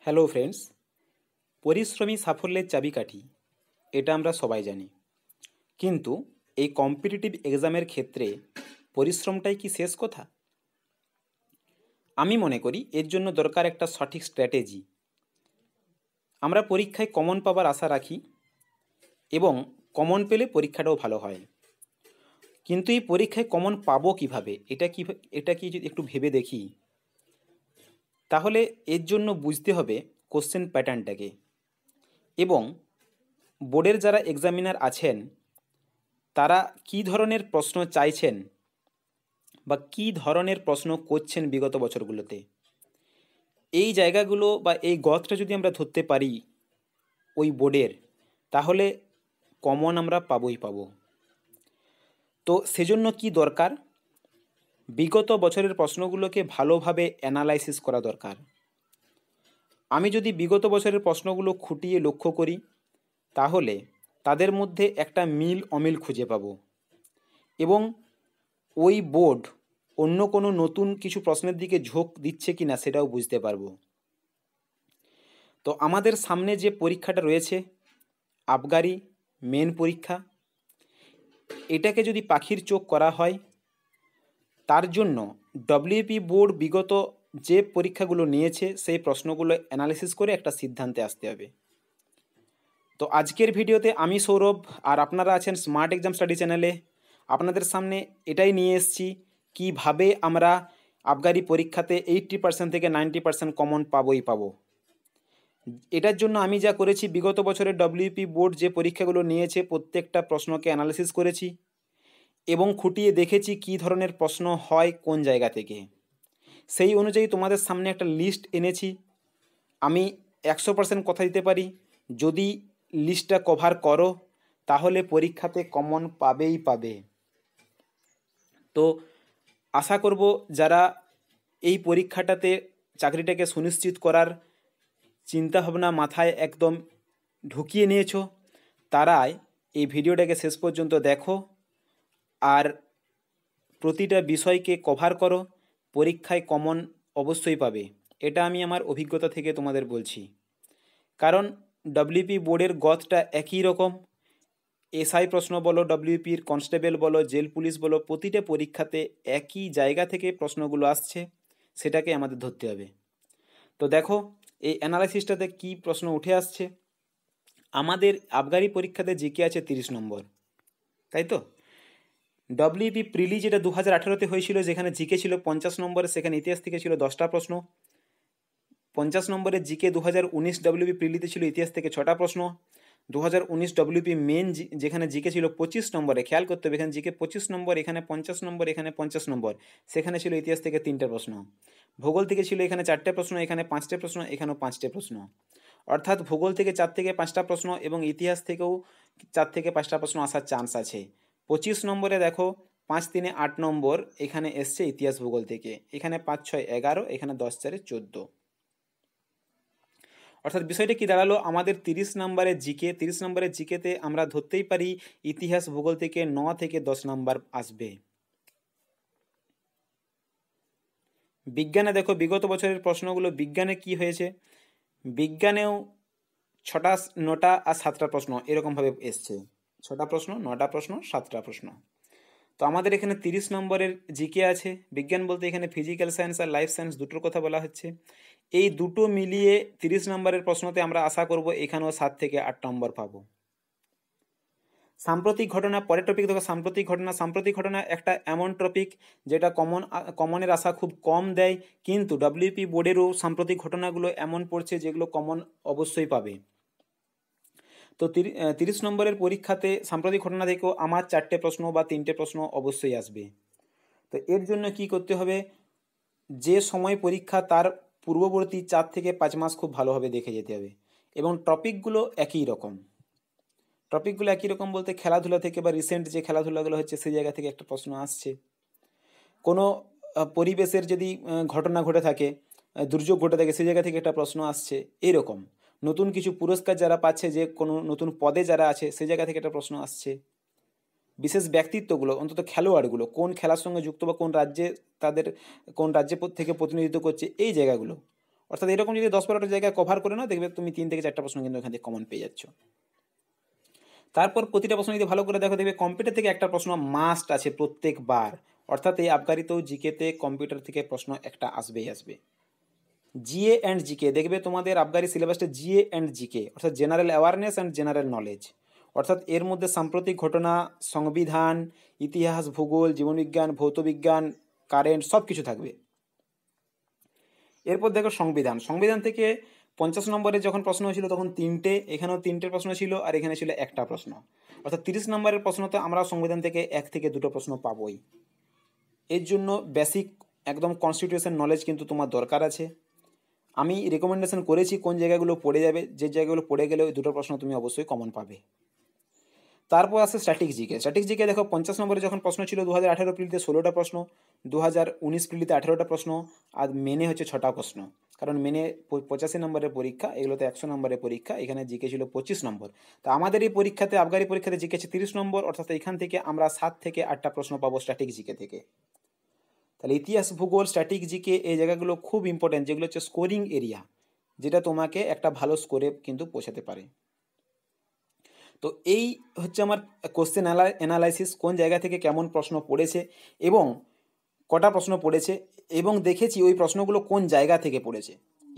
Hello friends, পরিশ্রমী সাফল্যের চাবিকাঠি এটা আমরা সবাই জানি। কিন্তু এই কম্পিটিটিভ এক্সামের ক্ষেত্রে পরিশ্রমটাই কি শেষ কথা? আমি মনে করি এর জন্য দরকার একটা সঠিক স্ট্র্যাটেজি। আমরা পরীক্ষায় কমন পাওয়ার আশা রাখি এবং কমন পেলে পরীক্ষাটাও ভালো হয়। কিন্তু এই পরীক্ষায় কমন পাবো কিভাবে, এটা কি যদি একটু ভেবে দেখি, তাহলে এর জন্য বুঝতে হবে কোশ্চেন প্যাটার্নটাকে। এবং বোর্ডের যারা এক্সামিনার আছেন তারা কী ধরনের প্রশ্ন চাইছেন বা কী ধরনের প্রশ্ন করছেন বিগত বছরগুলোতে, এই জায়গাগুলো বা এই গথটা যদি আমরা ধরতে পারি ওই বোর্ডের, তাহলে কমন আমরা পাবোই পাবো। তো সেজন্য কি দরকার? বিগত বছরের প্রশ্নগুলোকে ভালোভাবে অ্যানালাইসিস করা দরকার। আমি যদি বিগত বছরের প্রশ্নগুলো খুঁটিয়ে লক্ষ্য করি, তাহলে তাদের মধ্যে একটা মিল অমিল খুঁজে পাবো এবং ওই বোর্ড অন্য কোনো নতুন কিছু প্রশ্নের দিকে ঝোঁক দিচ্ছে কি না সেটাও বুঝতে পারবো। তো আমাদের সামনে যে পরীক্ষাটা রয়েছে, আবগারি মেন পরীক্ষা, এটাকে যদি পাখির চোখ করা হয়, তার জন্য ডব্লিউপি বোর্ড বিগত যে পরীক্ষাগুলো নিয়েছে সেই প্রশ্নগুলো অ্যানালিসিস করে একটা সিদ্ধান্তে আসতে হবে। তো আজকের ভিডিওতে আমি সৌরভ, আর আপনারা আছেন স্মার্ট এক্সাম স্টাডি চ্যানেলে। আপনাদের সামনে এটাই নিয়ে এসেছি, কীভাবে আমরা আবগারি পরীক্ষাতে 80% থেকে 90% কমন পাবোই পাবো। এটার জন্য আমি যা করেছি, বিগত বছরের ডব্লিউপি বোর্ড যে পরীক্ষাগুলো নিয়েছে প্রত্যেকটা প্রশ্নকে অ্যানালিসিস করেছি এবং খুঁটিয়ে দেখেছি কী ধরনের প্রশ্ন হয় কোন জায়গা থেকে। সেই অনুযায়ী তোমাদের সামনে একটা লিস্ট এনেছি। আমি 100% কথা দিতে পারি, যদি লিস্টটা কভার করো তাহলে পরীক্ষাতে কমন পাবেই পাবে। তো আশা করব যারা এই পরীক্ষাটাতে চাকরিটাকে সুনিশ্চিত করার চিন্তাভাবনা মাথায় একদম ঢুকিয়ে নিয়েছো, তারাই এই ভিডিওটাকে শেষ পর্যন্ত দেখো আর প্রতিটা বিষয়কে কভার করো। পরীক্ষায় কমন অবশ্যই পাবে, এটা আমি আমার অভিজ্ঞতা থেকে তোমাদের বলছি। কারণ ডব্লিউপি বোর্ডের গথটা একই রকম। এসআই প্রশ্ন বলো, ডব্লিউপির কনস্টেবল বলো, জেল পুলিশ বলো, প্রতিটা পরীক্ষাতে একই জায়গা থেকে প্রশ্নগুলো আসছে, সেটাকে আমাদের ধরতে হবে। তো দেখো এই অ্যানালাইসিসটাতে কি প্রশ্ন উঠে আসছে। আমাদের আবগারি পরীক্ষাতে জিকে আছে 30 নম্বর, তাই তো? ডব্লিউপি প্রিলি যেটা 2018-তে হয়েছিল, যেখানে জিকে ছিল 50 নম্বরে, সেখানে ইতিহাস থেকে ছিল 10টা প্রশ্ন। 50 নম্বরের জিকে 2019 ডব্লিউপি প্রিলিতে ছিল ইতিহাস থেকে 6টা প্রশ্ন। 2019 ডব্লিউপি মেন যেখানে জিকে ছিল 25 নম্বরে, খেয়াল করতে হবে এখানে জিকে 25 নম্বর, এখানে 50 নম্বর, এখানে 50 নম্বর, সেখানে ছিল ইতিহাস থেকে 3টে প্রশ্ন। ভূগোল থেকে ছিল এখানে 4টে প্রশ্ন, এখানে 5টে প্রশ্ন, এখানেও 5টে প্রশ্ন। অর্থাৎ ভূগোল থেকে 4 থেকে 5টা প্রশ্ন এবং ইতিহাস থেকেও 4 থেকে 5টা প্রশ্ন আসার চান্স আছে। 25 নম্বরে দেখো 5 3 8 নম্বর এখানে এসছে ইতিহাস ভূগোল থেকে, এখানে 5 6 11, এখানে 10 4 14। অর্থাৎ বিষয়টা কি দাঁড়ালো, আমাদের 30 নম্বরের জিকেতে আমরা ধরতেই পারি ইতিহাস ভূগোল থেকে 9 থেকে 10 নম্বর আসবে। বিজ্ঞানে দেখো বিগত বছরের প্রশ্নগুলো, বিজ্ঞানে কি হয়েছে, বিজ্ঞানেও 6টা 9টা আর 7টা প্রশ্ন এরকমভাবে এসছে। 6টা প্রশ্ন, 9টা প্রশ্ন, 7টা প্রশ্ন। তো আমাদের এখানে 30 নম্বরের জিকে আছে। বিজ্ঞান বলতে এখানে ফিজিক্যাল সায়েন্স আর লাইফ সায়েন্স দুটোর কথা বলা হচ্ছে। এই দুটো মিলিয়ে 30 নম্বরের প্রশ্নতে আমরা আশা করব এখানেও 7 থেকে 8 নম্বর পাবো। সাম্প্রতিক ঘটনা, পরের টপিক দেখো সাম্প্রতিক ঘটনা একটা এমন টপিক যেটা কমনের আশা খুব কম দেয়, কিন্তু ডব্লিউপি বোর্ডেরও সাম্প্রতিক ঘটনাগুলো এমন পড়ছে যেগুলো কমন অবশ্যই পাবে। তো 30 নম্বরের পরীক্ষাতে সাম্প্রতিক ঘটনা থেকেও আমার 4টে প্রশ্ন বা 3টে প্রশ্ন অবশ্যই আসবে। তো এর জন্য কি করতে হবে, যে সময় পরীক্ষা তার পূর্ববর্তী 4 থেকে 5 মাস খুব ভালোভাবে দেখে যেতে হবে এবং টপিকগুলো একই রকম। বলতে খেলাধুলা থেকে বা রিসেন্ট যে খেলাধুলাগুলো হচ্ছে সেই জায়গা থেকে একটা প্রশ্ন আসছে। কোনো পরিবেশের যদি ঘটনা ঘটে থাকে, দুর্যোগ ঘটে থাকে, সেই জায়গা থেকে একটা প্রশ্ন আসছে। এইরকম নতুন কিছু পুরস্কার যারা পাচ্ছে, যে কোনো নতুন পদে যারা আছে সেই জায়গা থেকে একটা প্রশ্ন আসছে। বিশেষ ব্যক্তিত্বগুলো, অন্তত খেলোয়াড়গুলো কোন খেলার সঙ্গে যুক্ত বা কোন রাজ্যে থেকে প্রতিনিধিত্ব করছে, এই জায়গাগুলো অর্থাৎ এরকম যদি 10-12টা জায়গায় কভার করে নাও, দেখবে তুমি 3 থেকে 4টা প্রশ্ন কিন্তু এখান থেকে কমন পেয়ে যাচ্ছ। তারপর প্রতিটা প্রশ্ন যদি ভালো করে দেখো, দেখবে কম্পিউটার থেকে একটা প্রশ্ন মাস্ট আছে প্রত্যেকবার, অর্থাৎ এই আবগারিতেও জিকেতে কম্পিউটার থেকে প্রশ্ন একটা আসবেই আসবে। জিএ অ্যান্ড জিকে, দেখবে তোমাদের আবগারি সিলেবাসটা জিএ অ্যান্ড জিকে, অর্থাৎ general awareness and general knowledge, অর্থাৎ এর মধ্যে সাম্প্রতিক ঘটনা, সংবিধান, ইতিহাস, ভূগোল, জীবনবিজ্ঞান, ভৌতবিজ্ঞান, কারেন্ট সব কিছু থাকবে। এরপর দেখো সংবিধান, সংবিধান থেকে 50 নম্বরের যখন প্রশ্ন হয়েছিল তখন 3টে, এখানেও 3টে প্রশ্ন ছিল, আর এখানে ছিল একটা প্রশ্ন, অর্থাৎ 30 নম্বরের প্রশ্ন তো আমরা সংবিধান থেকে 1 থেকে 2টো প্রশ্ন পাবোই। এর জন্য বেসিক একদম কনস্টিটিউশন নলেজ কিন্তু তোমার দরকার আছে। আমি রেকমেন্ডেশন করেছি কোন জায়গাগুলো পড়ে যাবে, যে জায়গাগুলো পড়ে গেলে ওই 2টো প্রশ্ন তুমি অবশ্যই কমন পাবে। তারপর আসে স্ট্যাটিক জিকে। স্ট্যাটিক জিকে দেখো 50 নম্বরে যখন প্রশ্ন ছিল 2018 প্রিলিতে 16টা প্রশ্ন, 2019 প্রিলিতে 18টা প্রশ্ন, আর মেনে হচ্ছে 6টা প্রশ্ন, কারণ মেনে 85 নম্বরের পরীক্ষা, এগুলোতে 100 নম্বরের পরীক্ষা, এখানে জিকে ছিল 25 নম্বর। তা আমাদের এই পরীক্ষাতে, আবগারি পরীক্ষাতে জিকে আছে 30 নম্বর, অর্থাৎ এখান থেকে আমরা 7 থেকে 8টা প্রশ্ন পাবো স্ট্যাটিক জিকে থেকে। তাহলে ইতিহাস, ভূগোল, স্ট্যাটিক জিকে এই জায়গাগুলো খুব ইম্পর্টেন্ট, যেগুলো হচ্ছে স্কোরিং এরিয়া, যেটা তোমাকে একটা ভালো স্কোরে কিন্তু পৌঁছাতে পারে। তো এই হচ্ছে আমার কোশ্চেন অ্যানালাইসিস, কোন জায়গা থেকে কেমন প্রশ্ন পড়েছে এবং কটা প্রশ্ন পড়েছে, এবং দেখেছি ওই প্রশ্নগুলো কোন জায়গা থেকে পড়েছে।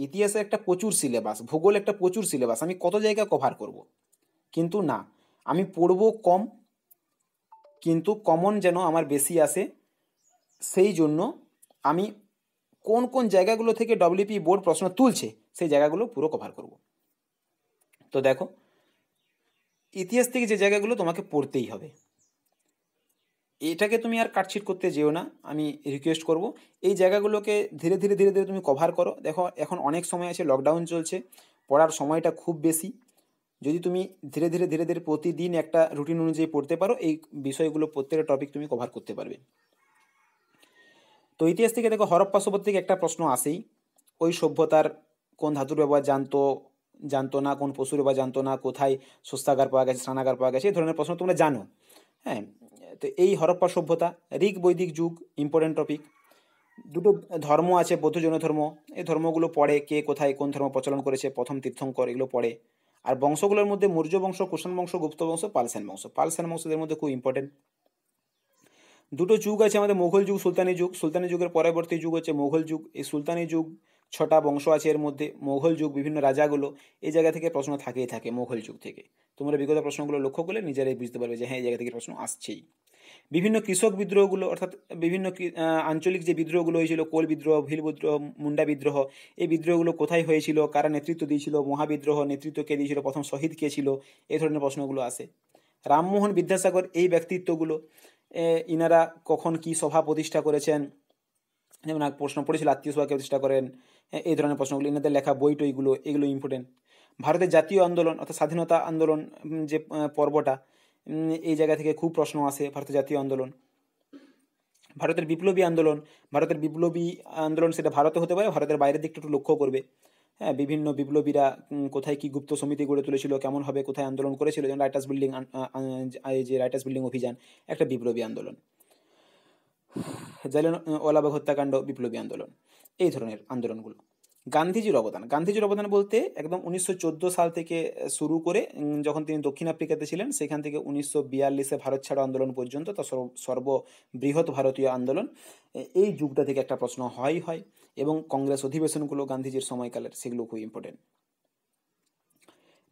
ইতিহাসে একটা প্রচুর সিলেবাস, ভূগোল একটা প্রচুর সিলেবাস, আমি কত জায়গা কভার করব? কিন্তু না, আমি পড়ব কম, কিন্তু কমন যেন আমার বেশি আসে, সেই জন্য আমি কোন কোন জায়গাগুলো থেকে ডব্লিউপি বোর্ড প্রশ্ন তুলছে সেই জায়গাগুলো পুরো কভার করব। তো দেখো, ইতিহাস থেকে যে জায়গাগুলো তোমাকে পড়তেই হবে, এটাকে তুমি আর কাটছিট করতে যেও না, আমি রিকোয়েস্ট করব। এই জায়গাগুলোকে ধীরে ধীরে ধীরে ধীরে তুমি কভার করো। দেখো এখন অনেক সময় আছে, লকডাউন চলছে, পড়ার সময়টা খুব বেশি, যদি তুমি ধীরে ধীরে ধীরে ধীরে প্রতিদিন একটা রুটিন অনুযায়ী পড়তে পারো, এই বিষয়গুলো প্রত্যেকটা টপিক তুমি কভার করতে পারবে। তো ইতিহাস থেকে দেখো হরপ্পা সভ্যতা থেকে একটা প্রশ্ন আসেই, ওই সভ্যতার কোন ধাতুর ব্যবহার জানতো জানতো না, কোন পশুর ব্যবহার জানতো না, কোথায় শস্যাগার পাওয়া গেছে, স্নানাগার পাওয়া গেছে, এই ধরনের প্রশ্ন তোমরা জানো। হ্যাঁ, তো এই হরপ্পা সভ্যতা, ঋগ বৈদিক যুগ ইম্পর্টেন্ট টপিক। দুটো ধর্ম আছে, বৌদ্ধ জৈন ধর্ম, এই ধর্মগুলো পড়ে, কে কোথায় কোন ধর্ম প্রচলন করেছে, প্রথম তীর্থঙ্কর, এগুলো পড়ে। আর বংশগুলোর মধ্যে মৌর্য বংশ, কুষাণ বংশ, গুপ্ত বংশ, পালসেন বংশ, পালসেন বংশদের মধ্যে খুব ইম্পর্টেন্ট। দুটো যুগ আছে আমাদের, মোগল যুগ, সুলতানি যুগ। সুলতানি যুগের পরবর্তী যুগ হচ্ছে মোগল যুগ। এই সুলতানি যুগ 6টা বংশ আছে এর মধ্যে, মোগল যুগ বিভিন্ন রাজাগুলো, এই জায়গা থেকে প্রশ্ন থাকেই থাকে মোগল যুগ থেকে। তোমরা বিগত প্রশ্নগুলো লক্ষ্য করলে নিজেরাই বুঝতে পারবে যে হ্যাঁ, এই জায়গা থেকে প্রশ্ন আসছেই। বিভিন্ন কৃষক বিদ্রোহগুলো, অর্থাৎ বিভিন্ন আঞ্চলিক যে বিদ্রোহগুলো হয়েছিল, কোল বিদ্রোহ, ভিল বিদ্রোহ, মুন্ডা বিদ্রোহ, এই বিদ্রোহগুলো কোথায় হয়েছিল, কারা নেতৃত্ব দিয়েছিল, মহাবিদ্রোহ নেতৃত্ব কে দিয়েছিল, প্রথম শহীদ কে ছিল, এই ধরনের প্রশ্নগুলো আসে। রামমোহন বিদ্যাসাগর এই ব্যক্তিত্বগুলো, ইনারা কখন কি সভা প্রতিষ্ঠা করেছেন, যেমন এক প্রশ্ন পড়েছিল আত্মীয় সভাকে প্রতিষ্ঠা করেন, এই ধরনের প্রশ্নগুলো, ইনাদের লেখা বই টইগুলো, এগুলো ইম্পর্টেন্ট। ভারতের জাতীয় আন্দোলন অর্থাৎ স্বাধীনতা আন্দোলন, যে পর্বটা, এই জায়গা থেকে খুব প্রশ্ন আসে। ভারতের জাতীয় আন্দোলন, ভারতের বিপ্লবী আন্দোলন, ভারতের বিপ্লবী আন্দোলন সেটা ভারতে হতে পারে, ভারতের বাইরের দিকটা একটু লক্ষ্য করবে। হ্যাঁ, বিভিন্ন বিপ্লবীরা কোথায় কি গুপ্ত সমিতি গড়ে তুলেছিল, কেমনভাবে কোথায় আন্দোলন করেছিল, যেমন রাইটার্স বিল্ডিং, এই যে রাইটার্স বিল্ডিং অভিযান একটা বিপ্লবী আন্দোলন, জালিয়ানওয়ালাবাগ হত্যাকাণ্ড বিপ্লবী আন্দোলন, এই ধরনের আন্দোলনগুলো। গান্ধীজির অবদান, গান্ধীজির অবদান বলতে একদম 1914 সাল থেকে শুরু করে, যখন তিনি দক্ষিণ আফ্রিকাতে ছিলেন সেখান থেকে 1942-এ ভারত ছাড়ো আন্দোলন পর্যন্ত, তা সর্ববৃহৎ ভারতীয় আন্দোলন, এই যুগটা থেকে একটা প্রশ্ন হয়। এবং কংগ্রেস অধিবেশনগুলো গান্ধীজির সময়কালের, সেগুলো খুব ইম্পর্টেন্ট।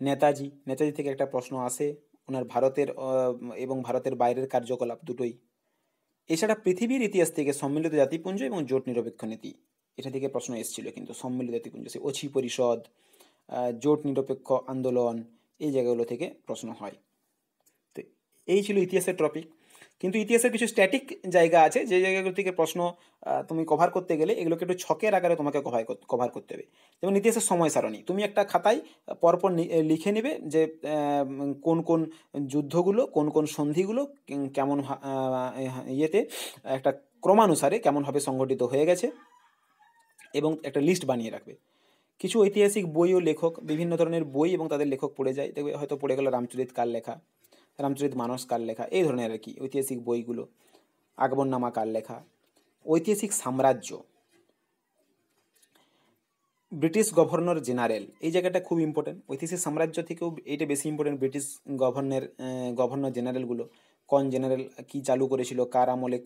নেতাজি থেকে একটা প্রশ্ন আসে, ওনার ভারতের এবং ভারতের বাইরের কার্যকলাপ দুটোই। এছাড়া পৃথিবীর ইতিহাস থেকে সম্মিলিত জাতিপুঞ্জ এবং জোট নিরপেক্ষ নীতি, এটা থেকে প্রশ্ন এসেছিল কিন্তু। সম্মিলিত জাতিপুঞ্জ, সে অছি পরিষদ, জোট নিরপেক্ষ আন্দোলন, এই জায়গাগুলো থেকে প্রশ্ন হয়। তো এই ছিল ইতিহাসের টপিক। কিন্তু ইতিহাসের কিছু স্ট্যাটিক জায়গা আছে, যে জায়গাগুলো থেকে প্রশ্ন তুমি কভার করতে গেলে এগুলোকে একটু ছকের আকারে তোমাকে কভার করতে হবে। যেমন ইতিহাসের সময় সারণী, তুমি একটা খাতায় পরপর লিখে নেবে যে কোন কোন যুদ্ধগুলো, কোন কোন সন্ধিগুলো কেমন ইয়েতে একটা ক্রমানুসারে কেমনভাবে সংগঠিত হয়ে গেছে, এবং একটা লিস্ট বানিয়ে রাখবে। কিছু ঐতিহাসিক বই ও লেখক, বিভিন্ন ধরনের বই এবং তাদের লেখক পড়ে যায়, দেখবে হয়তো পড়ে গেল রামচরিত কার লেখা, রামচরিত মানস কার লেখা, এই ধরনের আর কি ঐতিহাসিক বইগুলো। আকবরনামা কার লেখা। ঐতিহাসিক সাম্রাজ্য, ব্রিটিশ গভর্নর জেনারেল, এই জায়গাটা খুব ইম্পর্টেন্ট। ঐতিহাসিক সাম্রাজ্য থেকেও এইটা বেশি ইম্পর্টেন্ট। ব্রিটিশ গভর্নর জেনারেলগুলো, কোন জেনারেল কি চালু করেছিল, কার আমলে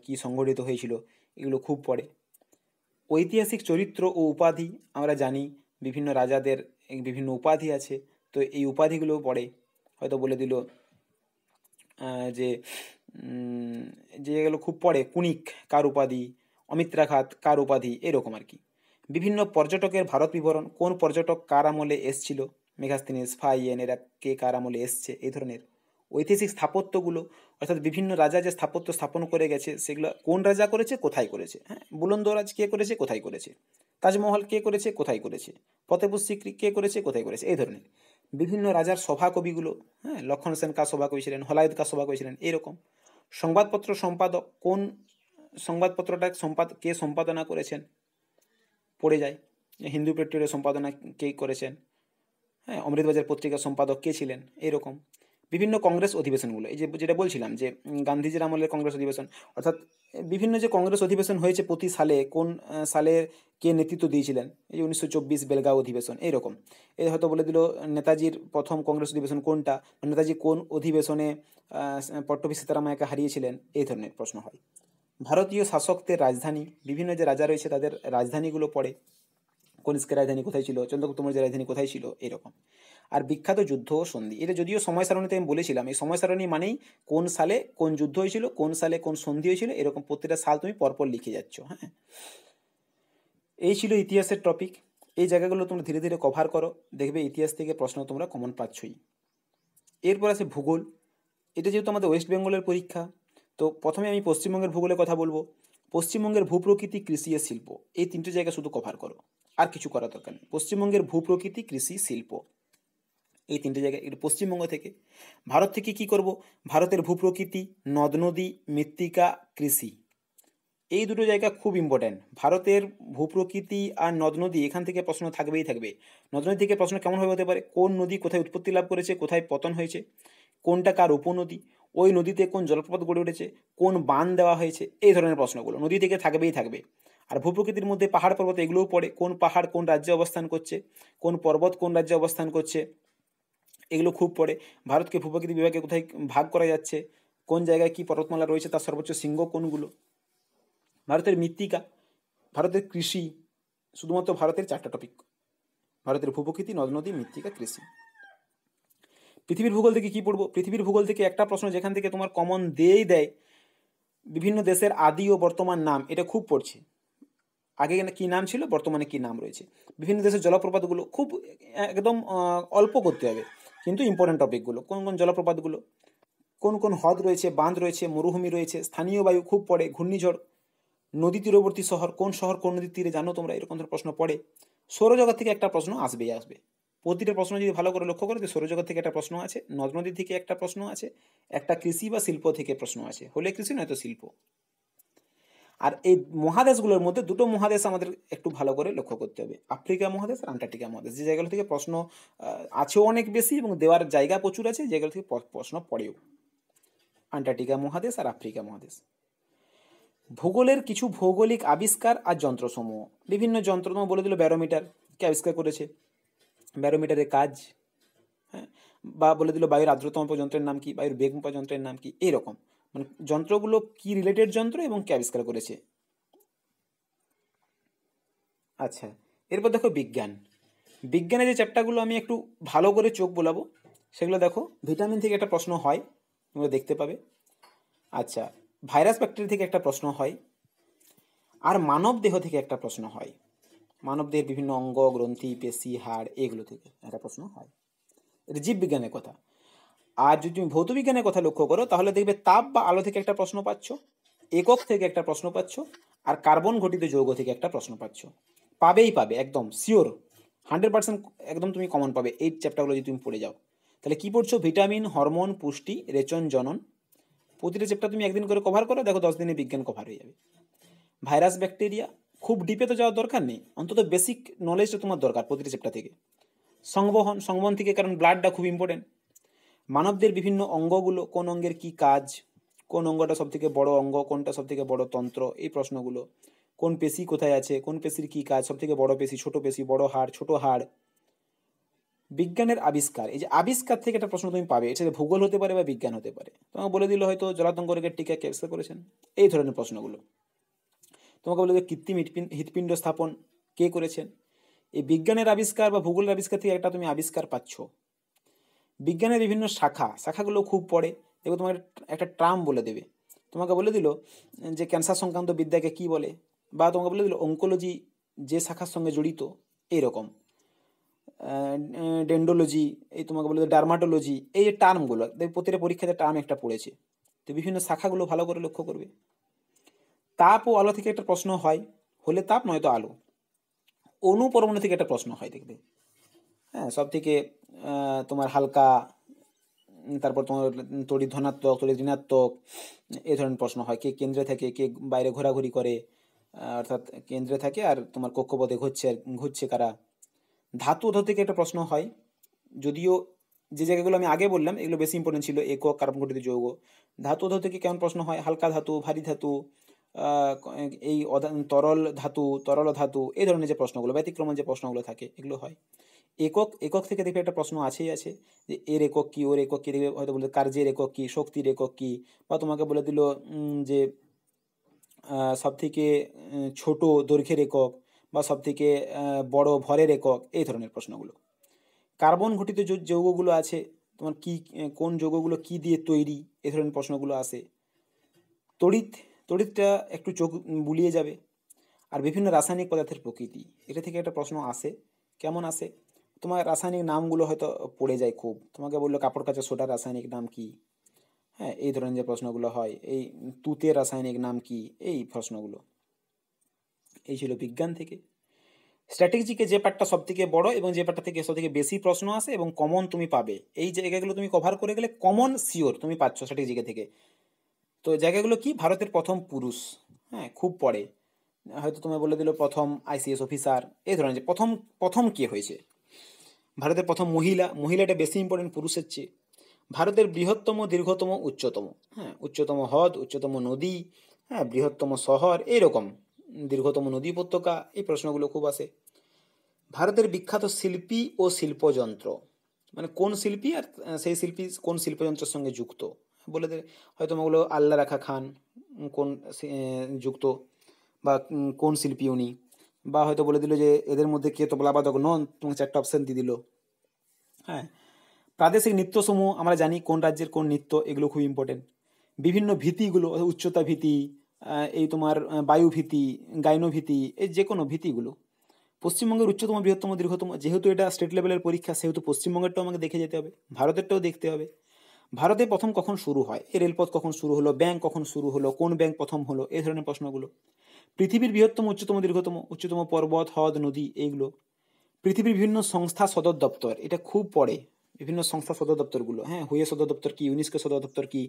কি সংগঠিত হয়েছিল, এগুলো খুব পড়ে। ঐতিহাসিক চরিত্র ও উপাধি, আমরা জানি বিভিন্ন রাজাদের বিভিন্ন উপাধি আছে, তো এই উপাধিগুলোও পড়ে। হয়তো বলে দিল যে যেগুলো খুব পড়ে, কুনিক কার উপাধি, অমিত্রাঘাত কার উপাধি, এরকম আর কি। বিভিন্ন পর্যটকের ভারত বিবরণ, কোন পর্যটক কার আমলে এসছিল, মেগাস্তিনিস, ফাইয়েন, এরা কে কার আমলে এসছে, এই ধরনের। ঐতিহাসিক স্থাপত্যগুলো, অর্থাৎ বিভিন্ন রাজা যে স্থাপত্য স্থাপন করে গেছে সেগুলো কোন রাজা করেছে, কোথায় করেছে, হ্যাঁ, বুলন্দরাজ কে করেছে, কোথায় করেছে, তাজমহল কে করেছে, কোথায় করেছে, ফতেপুর সিক্রি কে করেছে, কোথায় করেছে, এই ধরনের। বিভিন্ন রাজার সভাকবিগুলো, হ্যাঁ, লক্ষণ সেন কার সভাকবি ছিলেন, হলায়দ কার সভাকবি ছিলেন, এইরকম। সংবাদপত্র সম্পাদক, কোন সংবাদপত্রটা কে সম্পাদনা করেছেন, পড়ে যায়। হিন্দু পেট্রোলের সম্পাদনা কে করেছেন, হ্যাঁ, অমৃতবাজার পত্রিকার সম্পাদক কে ছিলেন, এরকম। বিভিন্ন কংগ্রেস অধিবেশনগুলো, এই যে যেটা বলছিলাম যে গান্ধীজির আমলের কংগ্রেস অধিবেশন, অর্থাৎ বিভিন্ন যে কংগ্রেস অধিবেশন হয়েছে প্রতি সালে, কোন সালে কে নেতৃত্ব দিয়েছিলেন, এই যে 1924 বেলগাঁও অধিবেশন, এইরকম। এই হয়তো বলে দিল নেতাজির প্রথম কংগ্রেস অধিবেশন কোনটা, নেতাজি কোন অধিবেশনে পট্টভি সীতারামায়াকে হারিয়েছিলেন, এই ধরনের প্রশ্ন হয়। ভারতীয় শাসকদের রাজধানী, বিভিন্ন যে রাজা রয়েছে তাদের রাজধানীগুলো পড়ে, কনিষ্কের রাজধানী কোথায় ছিল, চন্দ্রগুপ্ত মৌর্যের রাজধানী কোথায় ছিল, এরকম। আর বিখ্যাত যুদ্ধ ও সন্ধি, এটা যদিও সময় সারণীতে আমি বলেছিলাম, এই সময় সারণী মানেই কোন সালে কোন যুদ্ধ হয়েছিল, কোন সালে কোন সন্ধি হয়েছিল, এরকম প্রত্যেকটা সাল তুমি পরপর লিখে যাচ্ছ, হ্যাঁ। এই ছিল ইতিহাসের টপিক। এই জায়গাগুলো তোমরা ধীরে ধীরে কভার করো, দেখবে ইতিহাস থেকে প্রশ্ন তোমরা কমন পাচ্ছই। এরপর আছে ভূগোল। এটা যেহেতু আমাদের ওয়েস্ট বেঙ্গলের পরীক্ষা, তো প্রথমে আমি পশ্চিমবঙ্গের ভূগোলের কথা বলবো। পশ্চিমবঙ্গের ভূপ্রকৃতি, কৃষি ও শিল্প, এই তিনটে জায়গা শুধু কভার করো, আর কিছু করার দরকার নেই। পশ্চিমবঙ্গের ভূপ্রকৃতি, কৃষি, শিল্প, এই তিনটে জায়গায়। এটা পশ্চিমবঙ্গ থেকে। ভারত থেকে কি করব, ভারতের ভূপ্রকৃতি, নদ নদী, মৃত্তিকা, কৃষি, এই দুটো জায়গা খুব ইম্পর্ট্যান্ট। ভারতের ভূপ্রকৃতি আর নদ নদী, এখান থেকে প্রশ্ন থাকবেই থাকবে। নদ নদী থেকে প্রশ্ন কেমনভাবে হতে পারে, কোন নদী কোথায় উৎপত্তি লাভ করেছে, কোথায় পতন হয়েছে, কোনটা কার উপনদী, ওই নদীতে কোন জলপ্রপাত গড়ে উঠেছে, কোন বাঁধ দেওয়া হয়েছে, এই ধরনের প্রশ্নগুলো নদী থেকে থাকবেই থাকবে। আর ভূপ্রকৃতির মধ্যে পাহাড় পর্বত, এগুলোও পড়ে, কোন পাহাড় কোন রাজ্যে অবস্থান করছে, কোন পর্বত কোন রাজ্যে অবস্থান করছে, এগুলো খুব পড়ে। ভারতকে ভূপ্রকৃতি বিভাগে কোথায় ভাগ করা যাচ্ছে, কোন জায়গায় কি পর্বতমালা রয়েছে, তার সর্বোচ্চ শৃঙ্গ কোনগুলো। ভারতের মৃত্তিকা, ভারতের কৃষি, শুধুমাত্র ভারতের চারটা টপিক, ভারতের ভূপ্রকৃতি, নদ নদী, মৃত্তিকা, কৃষি। পৃথিবীর ভূগোল থেকে কি পড়বো, পৃথিবীর ভূগোল থেকে একটা প্রশ্ন যেখান থেকে তোমার কমন দিয়েই দেয়, বিভিন্ন দেশের আদি ও বর্তমান নাম, এটা খুব পড়ছে। আগে কি নাম ছিল, বর্তমানে কি নাম রয়েছে। বিভিন্ন দেশের জলপ্রপাতগুলো খুব একদম অল্প করতে হবে, কিন্তু ইম্পর্টেন্ট টপিকগুলো, কোন কোন জলপ্রপাতগুলো, কোন কোন হ্রদ রয়েছে, বাঁধ রয়েছে, মরুভূমি রয়েছে, স্থানীয় বায়ু খুব পড়ে, ঘূর্ণিঝড়, নদী তীরবর্তী শহর কোন নদীর তীরে জানো তোমরা, এরকম ধরনের প্রশ্ন পড়ে। সৌরজগৎ থেকে একটা প্রশ্ন আসবেই আসবে। প্রতিটা প্রশ্ন যদি ভালো করে লক্ষ্য করো, যে সৌরজগৎ থেকে একটা প্রশ্ন আছে, নদ নদী থেকে একটা প্রশ্ন আছে, একটা কৃষি বা শিল্প থেকে প্রশ্ন আছে, হলে কৃষি নয়তো শিল্প। আর এই মহাদেশগুলোর মধ্যে দুটো মহাদেশ আমাদের একটু ভালো করে লক্ষ্য করতে হবে, আফ্রিকা মহাদেশ আর আন্টার্কটিকা মহাদেশ, যে জায়গাগুলো থেকে প্রশ্ন আছেও অনেক বেশি এবং দেওয়ার জায়গা প্রচুর আছে, যেগুলো থেকে প্রশ্ন পড়েও, আন্টার্কটিকা মহাদেশ আর আফ্রিকা মহাদেশ। ভূগোলের কিছু ভৌগোলিক আবিষ্কার আর যন্ত্রসমূহ, বিভিন্ন যন্ত্র বলে দিল, ব্যারোমিটার কে আবিষ্কার করেছে, ব্যারোমিটারের কাজ, হ্যাঁ, বা বলে দিল বায়ুর আর্দ্রতা মাপক যন্ত্রের নাম কি, বায়ুর বেগ মাপক যন্ত্রের নাম কি, এইরকম। মানে যন্ত্রগুলো কি রিলেটেড যন্ত্র এবং কে আবিষ্কার করেছে। আচ্ছা, এরপর দেখো বিজ্ঞান। বিজ্ঞানের যে চ্যাপ্টারগুলো আমি একটু ভালো করে চোখ বোলাবো, সেগুলো দেখো। ভিটামিন থেকে একটা প্রশ্ন হয়, তোমরা দেখতে পাবে। আচ্ছা, ভাইরাস ব্যাকটেরিয়া থেকে একটা প্রশ্ন হয়, আর মানব দেহ থেকে একটা প্রশ্ন হয়, মানব দেহের বিভিন্ন অঙ্গ, গ্রন্থি, পেশি, হাড়, এগুলো থেকে একটা প্রশ্ন হয়। এটা জীববিজ্ঞানের কথা। আর যদি তুমি ভৌতবিজ্ঞানের কথা লক্ষ্য করো, তাহলে দেখবে তাপ বা আলো থেকে একটা প্রশ্ন পাচ্ছ, একক থেকে একটা প্রশ্ন পাচ্ছ, আর কার্বন ঘটিত যৌগ থেকে একটা প্রশ্ন পাচ্ছ। পাবেই পাবে, একদম শিওর, 100% একদম তুমি কমন পাবে এই চ্যাপ্টারগুলো যদি তুমি পড়ে যাও। তাহলে কি পড়ছো, ভিটামিন, হরমোন, পুষ্টি, রেচন, জনন, প্রতিটা চ্যাপ্টার তুমি একদিন করে কভার করো, দেখো 10 দিনে বিজ্ঞান কভার হয়ে যাবে। ভাইরাস ব্যাকটেরিয়া, খুব ডিপে তো যাওয়ার দরকার নেই, অন্তত বেসিক নলেজটা তোমার দরকার প্রতিটা চ্যাপ্টার থেকে। সংবহন থেকে, কারণ ব্লাডটা খুব ইম্পর্টেন্ট। মানবদের বিভিন্ন অঙ্গগুলো, কোন অঙ্গের কি কাজ, কোন অঙ্গটা সব থেকে বড় অঙ্গ, কোনটা সব থেকে বড় তন্ত্র, এই প্রশ্নগুলো। কোন পেশি কোথায় আছে, কোন পেশির কী কাজ, সবথেকে বড় পেশি, বড় হাড়, ছোট হাড়। বিজ্ঞানের আবিষ্কার, এই যে আবিষ্কার থেকে একটা প্রশ্ন তুমি পাবে, এটা ভূগোল হতে পারে বা বিজ্ঞান হতে পারে। তোমাকে বলে দিল হয়তো জলাতঙ্ক রোগের টিকা কে আবিষ্কার করেছেন, এই ধরনের প্রশ্নগুলো। তোমাকে বলে দিল কৃত্রিম হৃৎপিণ্ড স্থাপন কে করেছেন। এই বিজ্ঞানের আবিষ্কার বা ভূগোলের আবিষ্কার থেকে একটা তুমি আবিষ্কার পাচ্ছ। বিজ্ঞানের বিভিন্ন শাখাগুলো খুব পড়ে, দেখো তোমাকে একটা ট্রাম বলে দেবে। তোমাকে বলে দিল যে ক্যান্সার সংক্রান্ত বিদ্যাকে কি বলে, বা তোমাকে বলে দিল অঙ্কোলজি যে শাখার সঙ্গে জড়িত, এইরকম ডেন্ডোলজি, এই তোমাকে বলে ডার্মাটোলজি, এই যে টার্মগুলো প্রতিটা পরীক্ষাতে টার্ম একটা পড়েছে। তো বিভিন্ন শাখাগুলো ভালো করে লক্ষ্য করবে। তাপ ও আলো থেকে একটা প্রশ্ন হয়, হলে তাপ নয়তো আলো। অণু পরমাণু থেকে একটা প্রশ্ন হয়, দেখবে। হ্যাঁ, সব থেকে তোমার হালকা, তারপর তোমার তড়িৎ ধনাত্মক, তড়িৎ ঋণাত্মক, এই ধরনের প্রশ্ন হয়। কে কেন্দ্রে থাকে, কে বাইরে ঘোরাঘুরি করে, অর্থাৎ কেন্দ্রে থাকে আর তোমার কক্ষপথে ঘুরছে কারা। ধাতু থেকে একটা প্রশ্ন হয়, যদিও যে জায়গাগুলো আমি আগে বললাম এগুলো বেশি ইম্পর্টেন্ট ছিল, একক, কার্বন গঠিত যৌগ। ধাতু থেকে কেমন প্রশ্ন হয়, হালকা ধাতু, ভারী ধাতু, এই তরল ধাতু, এই ধরনের যে প্রশ্নগুলো, ব্যতিক্রমণ যে প্রশ্নগুলো থাকে এগুলো হয়। একক থেকে দেখবে একটা প্রশ্ন আছেই আছে, যে এর একক কী, ওর একক কী, দেখবে হয়তো বলে কার্যের একক কী, শক্তির একক কী, বা তোমাকে বলে দিল যে সবথেকে ছোট দৈর্ঘ্যের একক, বা সবথেকে বড় ভরের একক, এই ধরনের প্রশ্নগুলো। কার্বন ঘটিত যৌগগুলো আছে, তোমার কোন যৌগগুলো কি দিয়ে তৈরি, এই ধরনের প্রশ্নগুলো আসে। তড়িৎটা একটু চোখ বুলিয়ে যাবে। আর বিভিন্ন রাসায়নিক পদার্থের প্রকৃতি, এটা থেকে একটা প্রশ্ন আসে। কেমন আসে, তোমার রাসায়নিক নামগুলো হয়তো পড়ে যায় খুব। তোমাকে বললো কাপড় কাচা সোডার রাসায়নিক নাম কি, হ্যাঁ, এই ধরনের যে প্রশ্নগুলো হয়। এই তুতের রাসায়নিক নাম কি, এই প্রশ্নগুলো। এই ছিল বিজ্ঞান থেকে। স্ট্র্যাটেজিকে যে পার্টটা সব থেকে বড় এবং যে পার্টটা থেকে সব থেকে বেশি প্রশ্ন আসে এবং কমন তুমি পাবে, এই জায়গাগুলো তুমি কভার করে গেলে কমন শিওর তুমি পাচ্ছ স্ট্র্যাটেজিকে থেকে। তো জায়গাগুলো কি, ভারতের প্রথম পুরুষ, হ্যাঁ, খুব পড়ে। হয়তো তুমি বলে দিল প্রথম আইসিএস অফিসার, এই ধরনের যে প্রথম প্রথম কে হয়েছে। ভারতের প্রথম মহিলাটা বেশি ইম্পর্টেন্ট পুরুষের চেয়ে। ভারতের বৃহত্তম, দীর্ঘতম, উচ্চতম, হ্যাঁ, উচ্চতম হ্রদ, উচ্চতম নদী, হ্যাঁ, বৃহত্তম শহর, এইরকম দীর্ঘতম নদী উপত্যকা, এই প্রশ্নগুলো খুব আসে। ভারতের বিখ্যাত শিল্পী ও শিল্পযন্ত্র, মানে কোন শিল্পী আর সেই শিল্পী কোন শিল্পযন্ত্রের সঙ্গে যুক্ত, বলে দে। হয়তো ওগুলো আল্লাহ রাখা খান কোন যুক্ত, বা কোন শিল্পী উনি, বা হয়তো বলে দিল যে এদের মধ্যে কে তবলাবাদক নন, তোমাকে 4টা অপশান দিয়ে দিল। হ্যাঁ, প্রাদেশিক নৃত্যসমূহ আমরা জানি কোন রাজ্যের কোন নৃত্য, এগুলো খুব ইম্পর্টেন্ট। বিভিন্ন ভীতিগুলো, উচ্চতা ভীতি, এই তোমার বায়ু ভীতি, গাইনো ভীতি, এই যে কোনো ভীতিগুলো। পশ্চিমবঙ্গের উচ্চতম, বৃহত্তম, দীর্ঘতম, যেহেতু এটা স্টেট লেভেলের পরীক্ষা সেহেতু পশ্চিমবঙ্গেরটাও আমাকে দেখে যেতে হবে, ভারতেরটাও দেখতে হবে। ভারতে প্রথম কখন শুরু হয়, এই রেলপথ কখন শুরু হলো, ব্যাংক কখন শুরু হলো, কোন ব্যাংক প্রথম হলো, এই ধরনের প্রশ্নগুলো। পৃথিবীর বৃহত্তম, উচ্চতম, দীর্ঘতম, উচ্চতম পর্বত, হ্রদ, নদী, এইগুলো। পৃথিবীর বিভিন্ন সংস্থা সদর দপ্তর, এটা খুব পড়ে, বিভিন্ন সংস্থা সদর দপ্তরগুলো, হ্যাঁ, হুয়ে সদর দপ্তর কি, ইউনেস্কো সদর দপ্তর কি,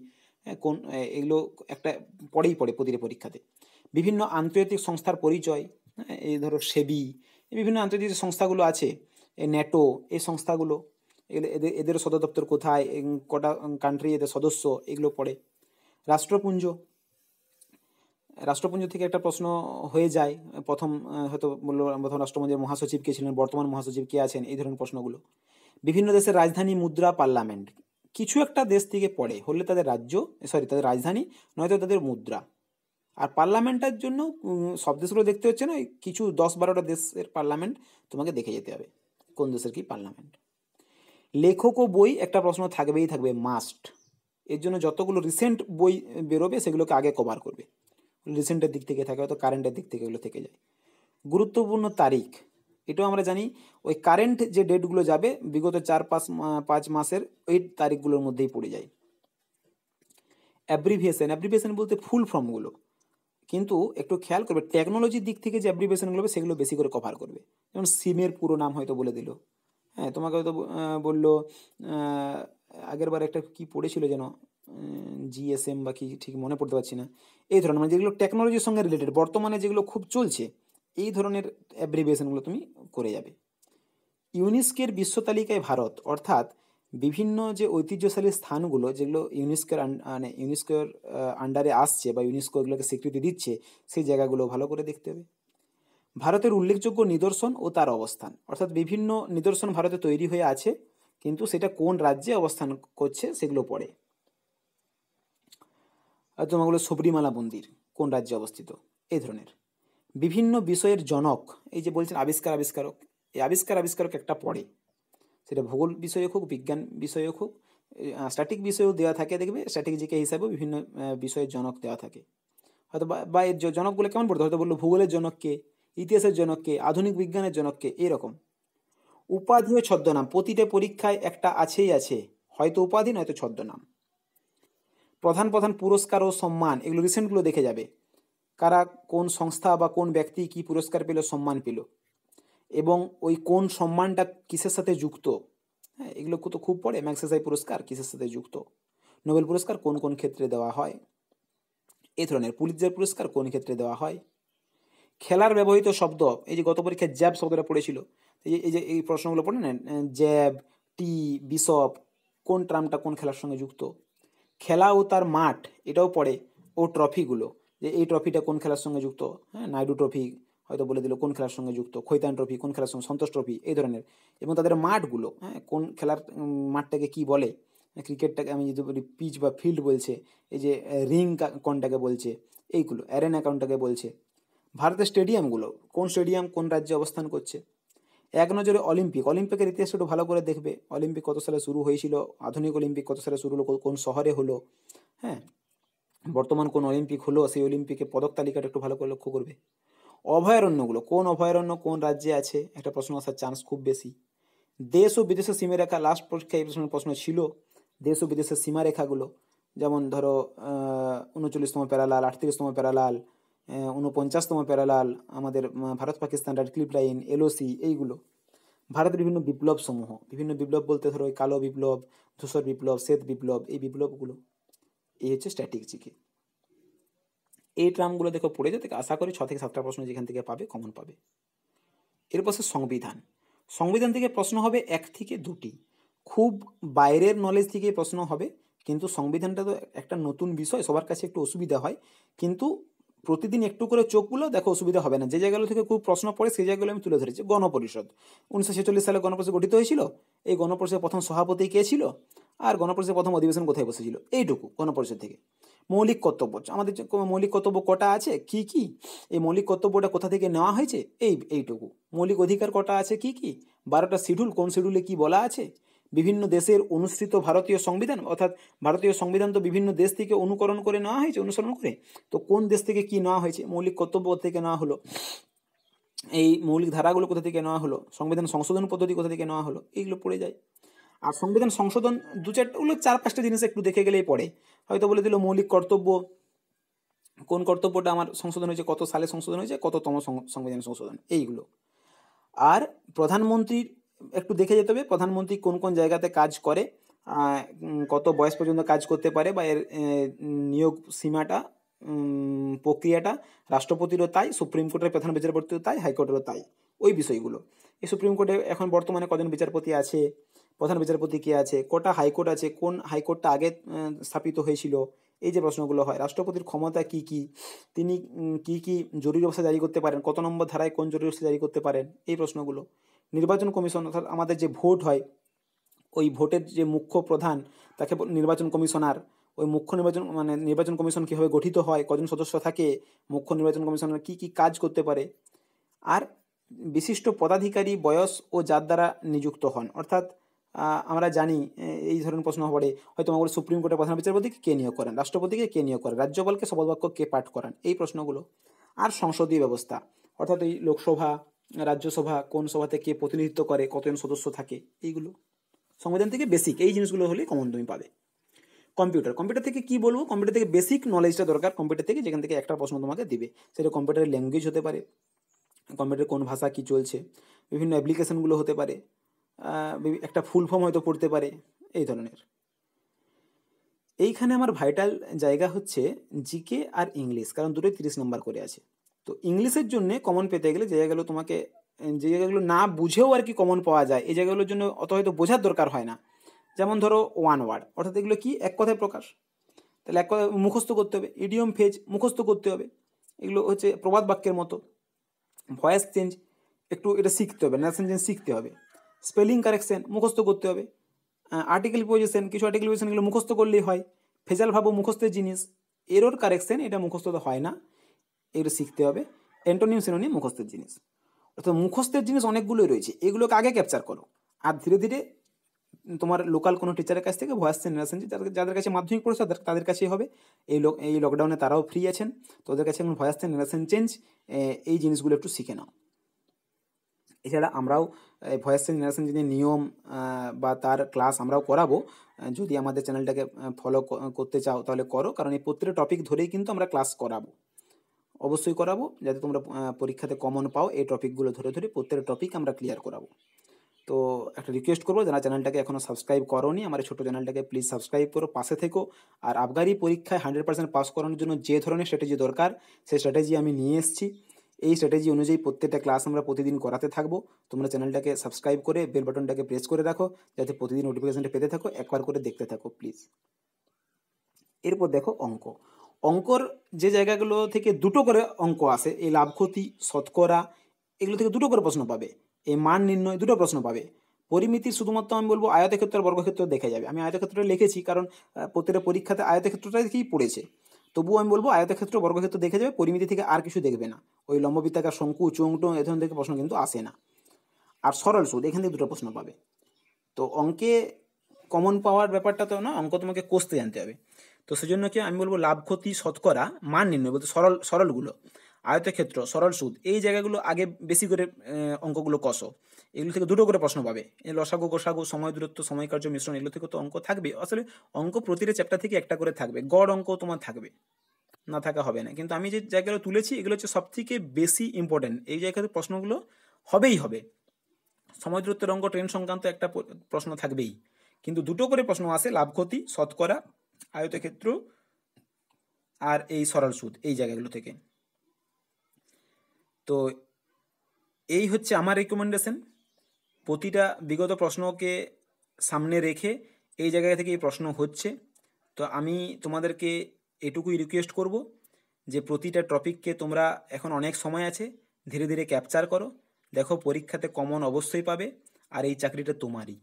হ্যাঁ, কোন এগুলো একটা পড়ে প্রতিটি পরীক্ষাতে। বিভিন্ন আন্তর্জাতিক সংস্থার পরিচয়, হ্যাঁ, এই ধরো সেবি, এই বিভিন্ন আন্তর্জাতিক যে সংস্থাগুলো আছে, এই ন্যাটো, এই সংস্থাগুলো, এগুলো এদের সদর দপ্তর কোথায়, কটা কান্ট্রি এদের সদস্য, এগুলো পড়ে। রাষ্ট্রপুঞ্জ, রাষ্ট্রপুঞ্জ থেকে একটা প্রশ্ন হয়ে যায়। প্রথম হয়তো বললো প্রথম রাষ্ট্রপুঞ্জের মহাসচিব কে ছিলেন, বর্তমান মহাসচিব কে আছেন, এই ধরনের প্রশ্নগুলো। বিভিন্ন দেশের রাজধানী, মুদ্রা, পার্লামেন্ট, কিছু একটা দেশ থেকে পড়ে, হলে তাদের তাদের রাজধানী, নয়তো তাদের মুদ্রা। আর পার্লামেন্টের জন্য সব দেশগুলো দেখতে হচ্ছে না, কিছু 10-12টা দেশের পার্লামেন্ট তোমাকে দেখে যেতে হবে কোন দেশের কি পার্লামেন্ট। লেখক ও বই একটা প্রশ্ন থাকবে মাস্ট। এর জন্য যতগুলো রিসেন্ট বই বেরোবে সেগুলোকে আগে কভার করবে, রিসেন্টের দিক থেকে থাকে, হয়তো কারেন্টের দিক থেকে এগুলো থেকে যায়। গুরুত্বপূর্ণ তারিখ, এটাও আমরা জানি, ওই কারেন্ট যে ডেটগুলো যাবে বিগত 4-5 মাসের ওই তারিখগুলোর মধ্যেই পড়ে যায়। অ্যাব্রিভিয়েশন বলতে ফুল ফর্মগুলো, কিন্তু একটু খেয়াল করবে টেকনোলজির দিক থেকে যে অ্যাব্রিভিয়েশনগুলো হবে সেগুলো বেশি করে কভার করবে। যেমন সিমের পুরো নাম হয়তো বলে দিল, হ্যাঁ, তোমাকে হয়তো বললো আগের বার একটা কি পড়েছিল যেন, জিএসএম বা কি ঠিক মনে পড়তে পারছি না। এই ধরনের মানে যেগুলো টেকনোলজির সঙ্গে রিলেটেড, বর্তমানে যেগুলো খুব চলছে, এই ধরনের অ্যাব্রিভিয়েশনগুলো তুমি করে যাবে। ইউনেস্কোর বিশ্ব তালিকায় ভারত, অর্থাৎ বিভিন্ন যে ঐতিহ্যশালী স্থানগুলো যেগুলো মানে ইউনেস্কোর আন্ডারে আসছে বা ইউনেস্কো এগুলোকে স্বীকৃতি দিচ্ছে, সেই জায়গাগুলো ভালো করে দেখতে হবে। ভারতের উল্লেখযোগ্য নিদর্শন ও তার অবস্থান, অর্থাৎ বিভিন্ন নিদর্শন ভারতে তৈরি হয়ে আছে, কিন্তু সেটা কোন রাজ্যে অবস্থান করছে সেগুলো পড়ে। আর তোমাগুলো শবরীমালা মন্দির কোন রাজ্যে অবস্থিত, এই ধরনের বিভিন্ন বিষয়ের জনক, এই যে বলছেন আবিষ্কারক, এই আবিষ্কারক একটা পড়ে, সেটা ভূগোল বিষয়ক হোক, বিজ্ঞান বিষয়ক হোক, স্ট্যাটিক বিষয়েও দেওয়া থাকে, দেখবে স্ট্যাটিক জিকে হিসাবেও বিভিন্ন বিষয়ের জনক দেওয়া থাকে। হয়তো বা এর জনকগুলো কেমন পড়তে, হয়তো বললো ভূগোলের জনককে, ইতিহাসের জনককে, আধুনিক বিজ্ঞানের জনককে, এরকম। উপাধি ও ছদ্মনাম, প্রতিটা পরীক্ষায় একটা আছেই আছে, হয়তো উপাধি নয়তো ছদ্মনাম। প্রধান প্রধান পুরস্কার ও সম্মান, এগুলো রিসেন্টগুলো দেখে যাবে, কারা কোন সংস্থা বা কোন ব্যক্তি কি পুরস্কার পেল, সম্মান পেল, এবং ওই কোন সম্মানটা কিসের সাথে যুক্ত। হ্যাঁ, এগুলো তো খুব পড়ে। ম্যাগসেসাই পুরস্কার কিসের সাথে যুক্ত, নোবেল পুরস্কার কোন কোন ক্ষেত্রে দেওয়া হয়, এই ধরনের পুলিৎজার পুরস্কার কোন ক্ষেত্রে দেওয়া হয়। খেলার ব্যবহৃত শব্দ, এই যে গত পরীক্ষায় জ্যাব শব্দটা পড়েছিল, এই প্রশ্নগুলো পড়ে না, জ্যাব, টি, বিশপ, কোন ট্রামটা কোন খেলার সঙ্গে যুক্ত। খেলা ও তার মাঠ, এটাও পড়ে। ও ট্রফিগুলো, যে এই ট্রফিটা কোন খেলার সঙ্গে যুক্ত, হ্যাঁ, নাইডু ট্রফি হয়তো বলে দিল কোন খেলার সঙ্গে যুক্ত, খৈতান ট্রফি কোন খেলার সঙ্গে, সন্তোষ ট্রফি, এই ধরনের। এবং তাদের মাঠগুলো, হ্যাঁ, কোন খেলার মাঠটাকে কি বলে, ক্রিকেটটাকে আমি যদি বলি পিচ বা ফিল্ড বলছে, এই যে রিং কোনটাকে বলছে, এইগুলো অ্যারেনা কোনটাকে বলছে। ভারতের স্টেডিয়ামগুলো, কোন স্টেডিয়াম কোন রাজ্যে অবস্থান করছে। এক নজরে অলিম্পিকের ইতিহাস একটু ভালো করে দেখবে, অলিম্পিক কত সালে শুরু হয়েছিল, আধুনিক অলিম্পিক কত সালে শুরু হলো, কোন শহরে হলো, হ্যাঁ, বর্তমান কোন অলিম্পিক হলো, সেই অলিম্পিকে পদক তালিকাটা একটু ভালো করে লক্ষ্য করবে। অভয়ারণ্যগুলো, কোন অভয়ারণ্য কোন রাজ্যে আছে, একটা প্রশ্ন আসার চান্স খুব বেশি। দেশ ও বিদেশের সীমারেখা, লাস্ট পরীক্ষায় এই প্রশ্ন ছিল, দেশ ও বিদেশের সীমারেখাগুলো, যেমন ধরো 39তম প্যারালাল, 38তম প্যারালাল, 49তম প্যারালাল, আমাদের Bharat Pakistan red cliff line, LOC, এইগুলো। ভারতের বিভিন্ন বিপ্লব সমূহ, বিভিন্ন বিপ্লব বলতে ধরো ওই কালো বিপ্লব, ধূসর বিপ্লব, শ্বেত বিপ্লব, এই বিপ্লবগুলো। এই হচ্ছে স্ট্র্যাটেজিকে। এই ট্রামগুলো দেখো পড়ে যেতে, আশা করি 6 থেকে 7টা প্রশ্ন যেখান থেকে পাবে কমন পাবে। এরপর সংবিধান, সংবিধান থেকে প্রশ্ন হবে 1 থেকে 2টি, খুব বাইরের নলেজ থেকে প্রশ্ন হবে, কিন্তু সংবিধানটা তো একটা নতুন বিষয়, সবার কাছে একটু অসুবিধা হয়, কিন্তু প্রতিদিন একটু করে চোখ বুলো দেখো, অসুবিধা হবে না। যে জায়গাগুলো থেকে খুব প্রশ্ন পড়ে সেই জায়গাগুলো আমি তুলে ধরেছি। গণপরিষদ, 1946 সালে গণপরিষদ গঠিত হয়েছিল, এই গণপরিষদের প্রথম সভাপতি কে ছিল, আর গণপরিষদের প্রথম অধিবেশন কোথায় বসেছিল, এইটুকু গণপরিষদ থেকে। মৌলিক কর্তব্য, আমাদের যে মৌলিক কর্তব্য কটা আছে, কি কি, এই মৌলিক কর্তব্যটা কোথা থেকে নেওয়া হয়েছে, এইটুকু। মৌলিক অধিকার কটা আছে, কি কি, 12টা শিডিউল, কোন শিডিউলে কি বলা আছে, বিভিন্ন দেশের অনুসৃত ভারতীয় সংবিধান, অর্থাৎ ভারতীয় সংবিধান তো বিভিন্ন দেশ থেকে অনুকরণ করে নেওয়া হয়েছে, অনুসরণ করে, তো কোন দেশ থেকে কি নেওয়া হয়েছে, মৌলিক কর্তব্য থেকে নেওয়া হলো, এই মৌলিক ধারাগুলো কোথা থেকে নেওয়া হলো, সংবিধান সংশোধন পদ্ধতি কোথা থেকে নেওয়া হলো, এইগুলো পড়ে যায়। আর সংবিধান সংশোধন 4-5টা জিনিস একটু দেখে গেলেই পড়ে। হয়তো বলে দিল মৌলিক কর্তব্য, কোন কর্তব্যটা আমার সংশোধন হয়েছে, কত সালে সংশোধন হয়েছে, কততম সংবিধান সংশোধন, এইগুলো। আর প্রধানমন্ত্রীর একটু দেখে যেতে হবে, প্রধানমন্ত্রী কোন কোন জায়গাতে কাজ করে, কত বয়স পর্যন্ত কাজ করতে পারে, বা এর নিয়োগ সীমাটা, প্রক্রিয়াটা, রাষ্ট্রপতিরও তাই, সুপ্রিম কোর্টের প্রধান বিচারপতিও তাই, হাইকোর্টেরও তাই, ওই বিষয়গুলো। এই সুপ্রিম কোর্টে এখন বর্তমানে কজন বিচারপতি আছে, প্রধান বিচারপতি কে আছে, কটা হাইকোর্ট আছে, কোন হাইকোর্টটা আগে স্থাপিত হয়েছিল, এই যে প্রশ্নগুলো হয়। রাষ্ট্রপতির ক্ষমতা কি কি, তিনি কি কি জরুরি অবস্থা জারি করতে পারেন, কত নম্বর ধারায় কোন জরুরি অবস্থা জারি করতে পারেন, এই প্রশ্নগুলো। নির্বাচন কমিশন, অর্থাৎ আমাদের যে ভোট হয়, ওই ভোটের যে মুখ্য প্রধান, তাকে নির্বাচন কমিশনার। ওই মুখ্য নির্বাচন মানে নির্বাচন কমিশন কীভাবে গঠিত হয়, কজন সদস্য থাকে, মুখ্য নির্বাচন কমিশনার কী কী কাজ করতে পারে। আর বিশিষ্ট পদাধিকারী বয়স ও যার দ্বারা নিযুক্ত হন, অর্থাৎ আমরা জানি এই ধরনের প্রশ্ন পড়ে, হয়তো আমাদের সুপ্রিম কোর্টের প্রধান বিচারপতিকে কে নিয়োগ করেন, রাষ্ট্রপতিকে কে নিয়োগ করেন, রাজ্যপালকে শপথ বাক্য কে পাঠ করান, এই প্রশ্নগুলো। আর সংসদীয় ব্যবস্থা, অর্থাৎ এই লোকসভা, রাজ্যসভা, কোন সভাতে কে প্রতিনিধিত্ব করে, কতজন সদস্য থাকে, এইগুলো সংবিধান থেকে বেসিক। এই জিনিসগুলো হলে কমন তুমি পাবে। কম্পিউটার থেকে কি বলবো, কম্পিউটার থেকে বেসিক নলেজটা দরকার, কম্পিউটার থেকে যেখান থেকে একটা প্রশ্ন তোমাকে দিবে, সেটা কম্পিউটারের ল্যাঙ্গুয়েজ হতে পারে, কম্পিউটার কোন ভাষা কি চলছে, বিভিন্ন অ্যাপ্লিকেশনগুলো হতে পারে, একটা ফুল ফর্ম হয়তো পড়তে পারে, এই ধরনের। এইখানে আমার ভাইটাল জায়গা হচ্ছে জিকে আর ইংলিশ, কারণ দুটোই 30 নম্বর করে আছে। তো ইংলিশের জন্য কমন পেতে গেলে যে জায়গাগুলো তোমাকে, যে জায়গাগুলো না বুঝেও আর কি কমন পাওয়া যায়, এই জায়গাগুলোর জন্য অত হয়তো বোঝার দরকার হয় না, যেমন ধরো ওয়ান ওয়ার্ড, অর্থাৎ এগুলো কি এক কথায় প্রকাশ, তাহলে এক কথা মুখস্থ করতে হবে। ইডিয়ম ফেজ মুখস্থ করতে হবে, এগুলো হচ্ছে প্রবাদ বাক্যের মতো। ভয়েস চেঞ্জ একটু এটা শিখতে হবে, ন্যারেশন চেঞ্জ শিখতে হবে। স্পেলিং কারেকশন মুখস্থ করতে হবে। আর্টিকেল পজিশন, কিছু আর্টিকেল পজিশন এগুলো মুখস্থ করলেই হয়। ফেজাল ভাবও মুখস্থের জিনিস। এরর কারেকশন এটা মুখস্থ তো হয় না, এগুলো শিখতে হবে। অ্যান্টোনিম সিনোনিম মুখস্থের জিনিস। অর্থাৎ মুখস্থের জিনিস অনেকগুলোই রয়েছে, এগুলোকে আগে ক্যাপচার করো, আর ধীরে ধীরে তোমার লোকাল কোনো টিচারের কাছ থেকে ভয়েস জেনারেশন, যাদের কাছে মাধ্যমিক পড়েছে তাদের কাছেই হবে। এই লকডাউনে তারাও ফ্রি আছেন, তো ওদের কাছে এখন ভয়েস জেনারেশন চেঞ্জ এই জিনিসগুলো একটু শিখে নাও। এছাড়া আমরাও ভয়েস জেনারেশন যে নিয়ম বা তার ক্লাস আমরাও করাবো। যদি আমাদের চ্যানেলটাকে ফলো করতে চাও তাহলে করো, কারণ এই প্রত্যেকটা টপিক ধরেই কিন্তু আমরা ক্লাস করাবো, অবশ্যই করাবো, যাতে তোমরা পরীক্ষাতে কমন পাও। এই টপিকগুলো ধরে ধরে প্রত্যেকটা টপিক আমরা ক্লিয়ার করাবো। তো একটা রিকোয়েস্ট করবো, যারা চ্যানেলটাকে এখনও সাবস্ক্রাইব করোনি, আমার এই ছোটো চ্যানেলটাকে প্লিজ সাবস্ক্রাইব করো, পাশে থেকো। আর আবগারি পরীক্ষায় 100% পাস করানোর জন্য যে ধরনের স্ট্র্যাটেজি দরকার, সেই স্ট্র্যাটেজি আমি নিয়ে এসেছি। এই স্ট্র্যাটেজি অনুযায়ী প্রত্যেকটা ক্লাস আমরা প্রতিদিন করাতে থাকবো। তোমরা চ্যানেলটাকে সাবস্ক্রাইব করে বেল বাটনটাকে প্রেস করে রাখো, যাতে প্রতিদিন নোটিফিকেশনটা পেতে থাকো, একবার করে দেখতে থাকো প্লিজ। এরপর দেখো অঙ্ক। অঙ্কর যে জায়গাগুলো থেকে দুটো করে অঙ্ক আসে, এই লাভ ক্ষতি, শতকরা, এগুলো থেকে দুটো করে প্রশ্ন পাবে। এই মান নির্ণয় দুটো প্রশ্ন পাবে। পরিমিতির শুধুমাত্র আমি বলবো আয়তক্ষেত্র আর বর্গক্ষেত্র দেখে যাবে। আমি আয়তক্ষেত্রটা লিখেছি কারণ প্রত্যেকটা পরীক্ষাতে আয়তক্ষেত্রটা থেকেই পড়েছে, তবুও আমি বলবো আয়তক্ষেত্র বর্গক্ষেত্র দেখে যাবে, পরিমিতি থেকে আর কিছু দেখবে না। ওই লম্ববৃত্তাকার শঙ্কু, চৌংটো এ ধরনের থেকে প্রশ্ন কিন্তু আসে না। আর সরল সুদ, এখান থেকে দুটো প্রশ্ন পাবে। তো অঙ্কে কমন পাওয়ার ব্যাপারটা তো না, অঙ্ক তোমাকে কষতে জানতে হবে। তো সেজন্য কি আমি বলবো লাভ ক্ষতি, শতকরা, মান নির্ণয় বলতে সরলগুলো, আয়তক্ষেত্র, সরল সুদ, এই জায়গাগুলো আগে বেশি করে অঙ্কগুলো কষো। এগুলো থেকে দুটো করে প্রশ্ন পাবে। এই লসাগু, গোসাগু, সময় দূরত্ব, সময় কার্য মিশ্রণ, এগুলো থেকে তো অঙ্ক থাকবে। আসলে অঙ্ক প্রতিটা চ্যাপ্টার থেকে একটা করে থাকবে, গড় অঙ্ক তোমার থাকবে, না থাকা হবে না। কিন্তু আমি যে জায়গাগুলো তুলেছি এগুলো হচ্ছে সব থেকে বেশি ইম্পর্টেন্ট, এই জায়গাতে প্রশ্নগুলো হবেই হবে। সময় দূরত্বের অঙ্ক, ট্রেন সংক্রান্ত একটা প্রশ্ন থাকবেই, কিন্তু দুটো করে প্রশ্ন আসে, লাভ ক্ষতি, শতকরা, আয়তক্ষেত্র আর এই সরল সুদ, এই জায়গাগুলো থেকে। তো এই হচ্ছে আমার রেকমেন্ডেশন। প্রতিটা বিগত প্রশ্নকে সামনে রেখে এই জায়গা থেকে এই প্রশ্ন হচ্ছে। তো আমি তোমাদেরকে এটুকুই রিকোয়েস্ট করব যে প্রতিটা টপিককে তোমরা, এখন অনেক সময় আছে, ধীরে ধীরে ক্যাপচার করো। দেখো পরীক্ষাতে কমন অবশ্যই পাবে, আর এই চাকরিটা তোমারই।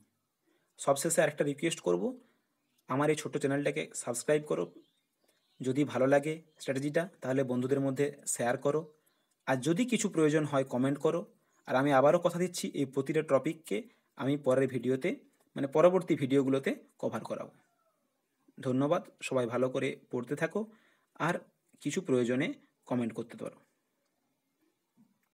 সবশেষে আরেকটা রিকোয়েস্ট করব, আমার এই ছোট্ট চ্যানেলটাকে সাবস্ক্রাইব করো। যদি ভালো লাগে স্ট্র্যাটেজিটা তাহলে বন্ধুদের মধ্যে শেয়ার করো, আর যদি কিছু প্রয়োজন হয় কমেন্ট করো। আর আমি আবারও কথা দিচ্ছি, এই প্রতিটা টপিককে আমি পরের ভিডিওতে, মানে পরবর্তী ভিডিওগুলোতে কভার করাবো। ধন্যবাদ, সবাই ভালো করে পড়তে থাকো, আর কিছু প্রয়োজনে কমেন্ট করতে পারো।